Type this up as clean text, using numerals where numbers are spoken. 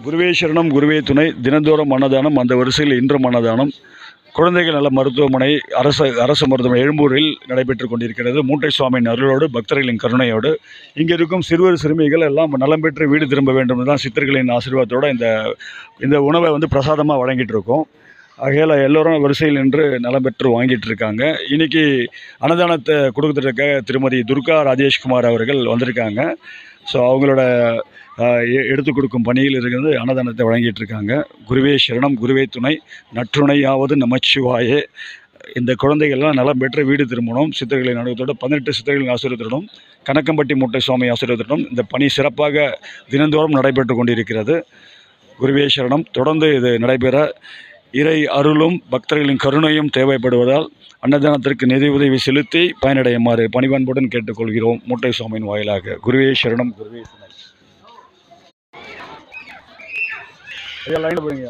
குருவே சரணம் குருவே துணை. தினந்தோறும் அன்னதானம், அந்த வரிசையில் இன்றும் அன்னதானம் குழந்தைகள் நல மருத்துவமனை அரசு மருத்துவமனை எழும்பூரில் நடைபெற்று கொண்டிருக்கிறது. மூட்டை சுவாமியின் அருளோடு, பக்தர்களின் கருணையோடு இங்கே இருக்கும் சிறுவர் சிறுமிகள் எல்லாம் நலம் பெற்று வீடு திரும்ப வேண்டும் தான் சித்தர்களின் ஆசீர்வாதத்தோடு இந்த உணவை பிரசாதமாக வழங்கிட்டு இருக்கோம். ஆகையால் எல்லோரும் வரிசையில் நின்று நலம் பெற்று வாங்கிட்டு இருக்காங்க. இன்றைக்கி அன்னதானத்தை கொடுக்குறதுக்காக திருமதி துர்கா ராஜேஷ்குமார் அவர்கள் வந்திருக்காங்க. ஸோ அவங்களோட எடுத்து கொடுக்கும் பணியில் இருக்கிறது அன்னதானத்தை வழங்கிட்டு இருக்காங்க. குருவே சரணம் குருவே துணை. நற்றுணையாவது நமச்சிவாயே. இந்த குழந்தைகள்லாம் நலம் பெற்று வீடு திரும்பணும். சித்தர்களின் அனுபவத்தோடு 18 சித்தர்களின் ஆசீர்வாதத்துடன், கணக்கம்பட்டி மூட்டை சுவாமி ஆசீர்வாதத்துடன் இந்த பணி சிறப்பாக தினந்தோறும் நடைபெற்று கொண்டிருக்கிறது. குருவே சரணம். தொடர்ந்து இது நடைபெற இறை அருளும் பக்தர்களின் கருணையும் தேவைப்படுவதால் அன்னதானத்திற்கு நிதி உதவி செலுத்தி பயனடையுமாறு பணிபன்புடன் கேட்டுக்கொள்கிறோம் மூட்டை சுவாமியின் வாயிலாக. குருவே சரணம் குருவே துணை. லைன் போறீங்க.